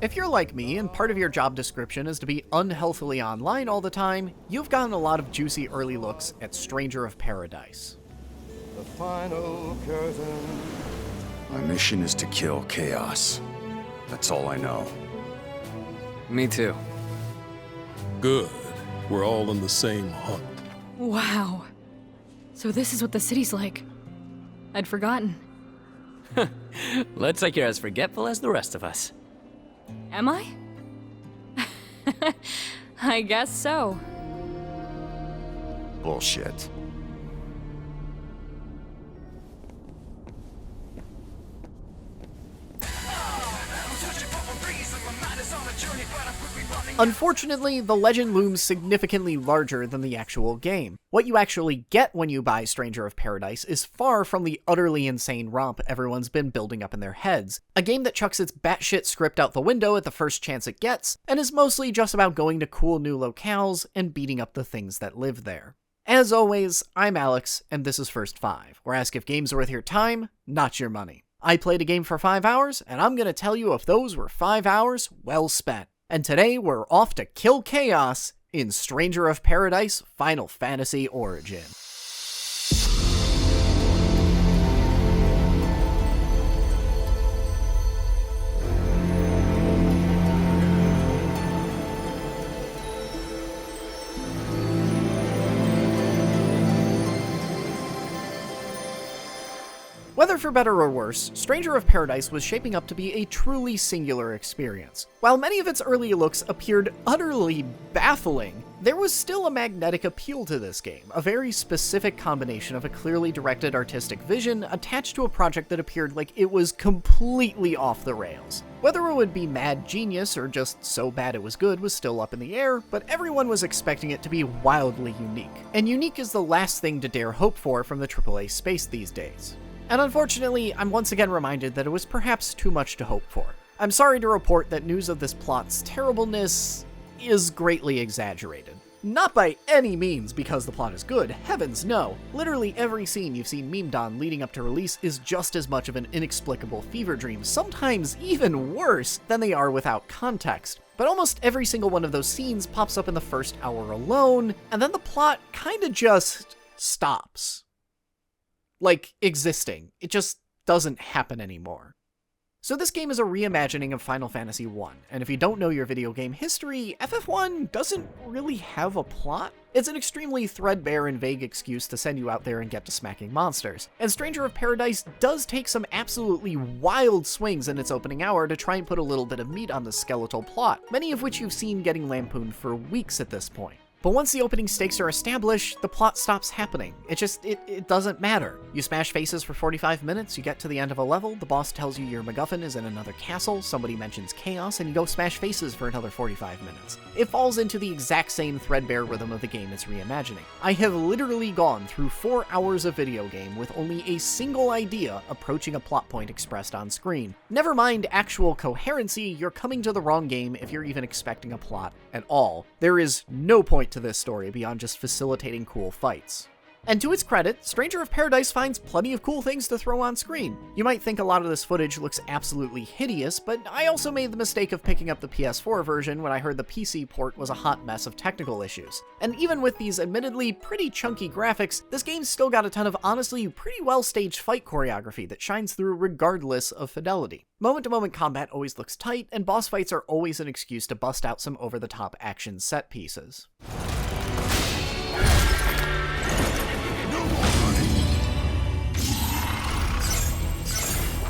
If you're like me and part of your job description is to be unhealthily online all the time, you've gotten a lot of juicy early looks at Stranger of Paradise. The final curtain. My mission is to kill chaos. That's all I know. Me too. Good. We're all on the same hunt. Wow. So this is what the city's like. I'd forgotten. Looks like you're as forgetful as the rest of us. Am I? I guess so. Bullshit. Unfortunately, the legend looms significantly larger than the actual game. What you actually get when you buy Stranger of Paradise is far from the utterly insane romp everyone's been building up in their heads. A game that chucks its batshit script out the window at the first chance it gets, and is mostly just about going to cool new locales and beating up the things that live there. As always, I'm Alex, and this is First 5, where I ask if games are worth your time, not your money. I played a game for 5 hours, and I'm gonna tell you if those were 5 hours well spent. And today we're off to kill chaos in Stranger of Paradise Final Fantasy Origin. Whether for better or worse, Stranger of Paradise was shaping up to be a truly singular experience. While many of its early looks appeared utterly baffling, there was still a magnetic appeal to this game, a very specific combination of a clearly directed artistic vision attached to a project that appeared like it was completely off the rails. Whether it would be mad genius or just so bad it was good was still up in the air, but everyone was expecting it to be wildly unique. And unique is the last thing to dare hope for from the AAA space these days. And unfortunately, I'm once again reminded that it was perhaps too much to hope for. I'm sorry to report that news of this plot's terribleness is greatly exaggerated. Not by any means because the plot is good, heavens no. Literally every scene you've seen memed on leading up to release is just as much of an inexplicable fever dream, sometimes even worse than they are without context. But almost every single one of those scenes pops up in the first hour alone, and then the plot kinda just stops. Like, existing. It just doesn't happen anymore. So this game is a reimagining of Final Fantasy I, and if you don't know your video game history, FF1 doesn't really have a plot. It's an extremely threadbare and vague excuse to send you out there and get to smacking monsters. And Stranger of Paradise does take some absolutely wild swings in its opening hour to try and put a little bit of meat on the skeletal plot, many of which you've seen getting lampooned for weeks at this point. But once the opening stakes are established, the plot stops happening. It doesn't matter. You smash faces for 45 minutes, you get to the end of a level, the boss tells you your MacGuffin is in another castle, somebody mentions chaos, and you go smash faces for another 45 minutes. It falls into the exact same threadbare rhythm of the game it's reimagining. I have literally gone through 4 hours of video game with only a single idea approaching a plot point expressed on screen. Never mind actual coherency, you're coming to the wrong game if you're even expecting a plot at all. There is no point to this story beyond just facilitating cool fights. And to its credit, Stranger of Paradise finds plenty of cool things to throw on screen. You might think a lot of this footage looks absolutely hideous, but I also made the mistake of picking up the PS4 version when I heard the PC port was a hot mess of technical issues. And even with these admittedly pretty chunky graphics, this game's still got a ton of honestly pretty well-staged fight choreography that shines through regardless of fidelity. Moment-to-moment combat always looks tight, and boss fights are always an excuse to bust out some over-the-top action set pieces.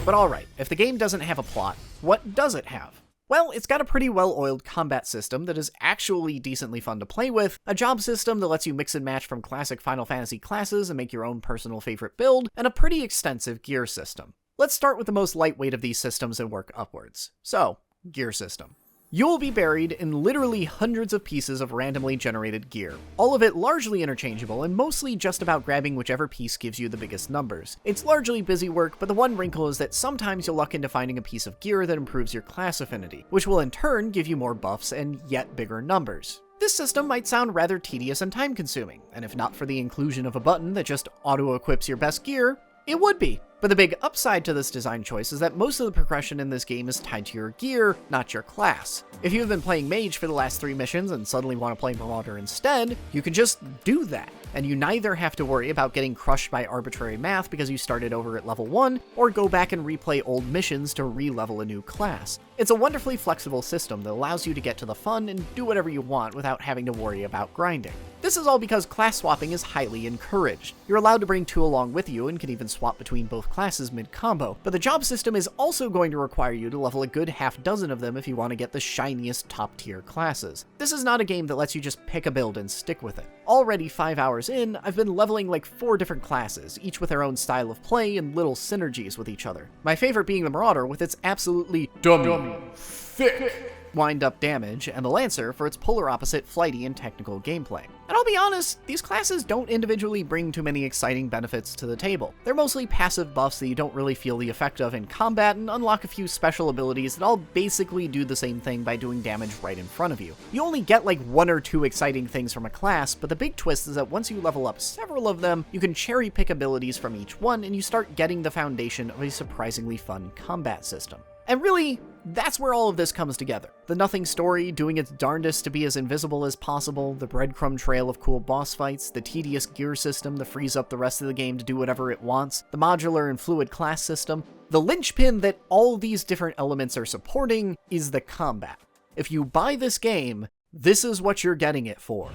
But alright, if the game doesn't have a plot, what does it have? Well, it's got a pretty well-oiled combat system that is actually decently fun to play with, a job system that lets you mix and match from classic Final Fantasy classes and make your own personal favorite build, and a pretty extensive gear system. Let's start with the most lightweight of these systems and work upwards. So, gear system. You'll be buried in literally hundreds of pieces of randomly generated gear, all of it largely interchangeable and mostly just about grabbing whichever piece gives you the biggest numbers. It's largely busy work, but the one wrinkle is that sometimes you'll luck into finding a piece of gear that improves your class affinity, which will in turn give you more buffs and yet bigger numbers. This system might sound rather tedious and time-consuming, and if not for the inclusion of a button that just auto-equips your best gear, it would be. But the big upside to this design choice is that most of the progression in this game is tied to your gear, not your class. If you've been playing Mage for the last 3 missions and suddenly want to play Marauder instead, you can just do that, and you neither have to worry about getting crushed by arbitrary math because you started over at level 1, or go back and replay old missions to re-level a new class. It's a wonderfully flexible system that allows you to get to the fun and do whatever you want without having to worry about grinding. This is all because class swapping is highly encouraged. You're allowed to bring 2 along with you and can even swap between both classes mid-combo, but the job system is also going to require you to level a good half dozen of them if you want to get the shiniest top-tier classes. This is not a game that lets you just pick a build and stick with it. Already 5 hours in, I've been leveling like 4 different classes, each with their own style of play and little synergies with each other. My favorite being the Marauder with its absolutely dummy thick wind-up damage, and the Lancer for its polar opposite flighty and technical gameplay. And I'll be honest, these classes don't individually bring too many exciting benefits to the table. They're mostly passive buffs that you don't really feel the effect of in combat, and unlock a few special abilities that all basically do the same thing by doing damage right in front of you. You only get like 1 or 2 exciting things from a class, but the big twist is that once you level up several of them, you can cherry pick abilities from each one, and you start getting the foundation of a surprisingly fun combat system. And really, that's where all of this comes together. The nothing story doing its darndest to be as invisible as possible, the breadcrumb trail of cool boss fights, the tedious gear system that frees up the rest of the game to do whatever it wants, the modular and fluid class system. The linchpin that all these different elements are supporting is the combat. If you buy this game, this is what you're getting it for.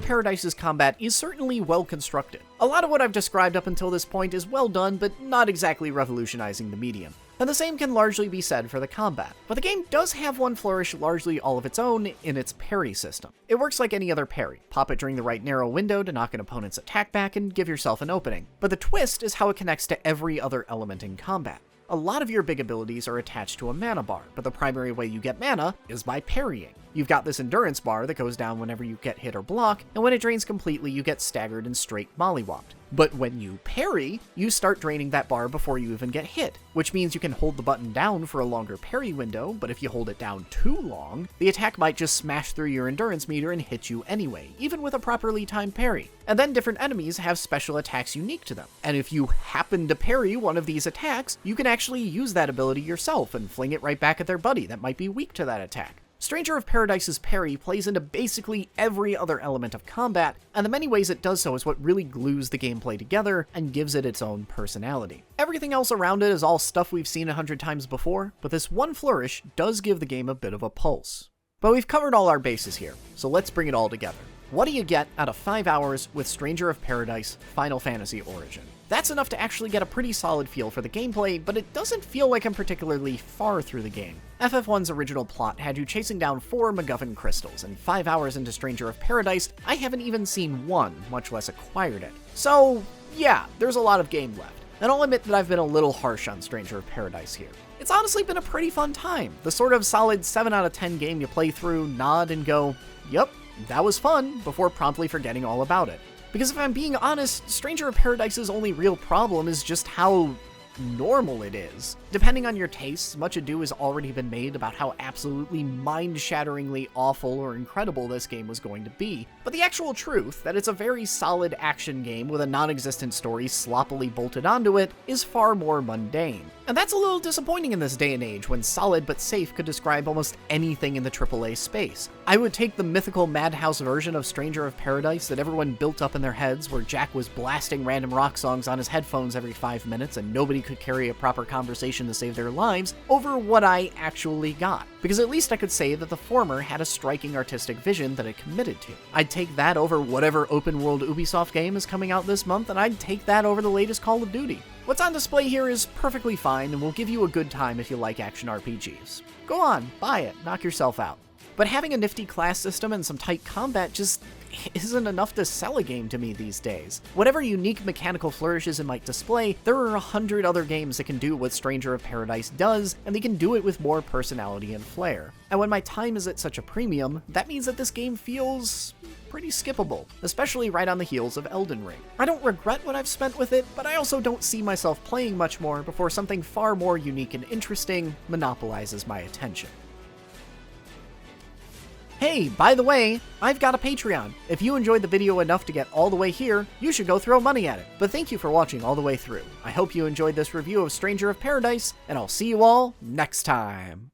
Paradise's combat is certainly well constructed. A lot of what I've described up until this point is well done, but not exactly revolutionizing the medium. And the same can largely be said for the combat. But the game does have one flourish largely all of its own in its parry system. It works like any other parry. Pop it during the right narrow window to knock an opponent's attack back and give yourself an opening. But the twist is how it connects to every other element in combat. A lot of your big abilities are attached to a mana bar, but the primary way you get mana is by parrying. You've got this endurance bar that goes down whenever you get hit or block, and when it drains completely, you get staggered and straight mollywopped. But when you parry, you start draining that bar before you even get hit, which means you can hold the button down for a longer parry window, but if you hold it down too long, the attack might just smash through your endurance meter and hit you anyway, even with a properly timed parry. And then different enemies have special attacks unique to them, and if you happen to parry one of these attacks, you can actually use that ability yourself and fling it right back at their buddy that might be weak to that attack. Stranger of Paradise's parry plays into basically every other element of combat, and the many ways it does so is what really glues the gameplay together and gives it its own personality. Everything else around it is all stuff we've seen 100 times before, but this one flourish does give the game a bit of a pulse. But we've covered all our bases here, so let's bring it all together. What do you get out of 5 hours with Stranger of Paradise Final Fantasy Origin? That's enough to actually get a pretty solid feel for the gameplay, but it doesn't feel like I'm particularly far through the game. FF1's original plot had you chasing down 4 MacGuffin crystals, and 5 hours into Stranger of Paradise, I haven't even seen one, much less acquired it. So, yeah, there's a lot of game left. And I'll admit that I've been a little harsh on Stranger of Paradise here. It's honestly been a pretty fun time. The sort of solid 7 out of 10 game you play through, nod, and go, "Yup, that was fun," before promptly forgetting all about it. Because if I'm being honest, Stranger of Paradise's only real problem is just how normal it is. Depending on your tastes, much ado has already been made about how absolutely mind-shatteringly awful or incredible this game was going to be. But the actual truth, that it's a very solid action game with a non-existent story sloppily bolted onto it, is far more mundane. And that's a little disappointing in this day and age when solid but safe could describe almost anything in the AAA space. I would take the mythical Madhouse version of Stranger of Paradise that everyone built up in their heads, where Jack was blasting random rock songs on his headphones every 5 minutes and nobody could carry a proper conversation to save their lives, over what I actually got. Because at least I could say that the former had a striking artistic vision that it committed to. I'd take that over whatever open-world Ubisoft game is coming out this month, and I'd take that over the latest Call of Duty. What's on display here is perfectly fine and will give you a good time if you like action RPGs. Go on, buy it, knock yourself out. But having a nifty class system and some tight combat just isn't enough to sell a game to me these days. Whatever unique mechanical flourishes it might display, there are 100 other games that can do what Stranger of Paradise does, and they can do it with more personality and flair. And when my time is at such a premium, that means that this game feels pretty skippable, especially right on the heels of Elden Ring. I don't regret what I've spent with it, but I also don't see myself playing much more before something far more unique and interesting monopolizes my attention. Hey, by the way, I've got a Patreon. If you enjoyed the video enough to get all the way here, you should go throw money at it. But thank you for watching all the way through. I hope you enjoyed this review of Stranger of Paradise, and I'll see you all next time.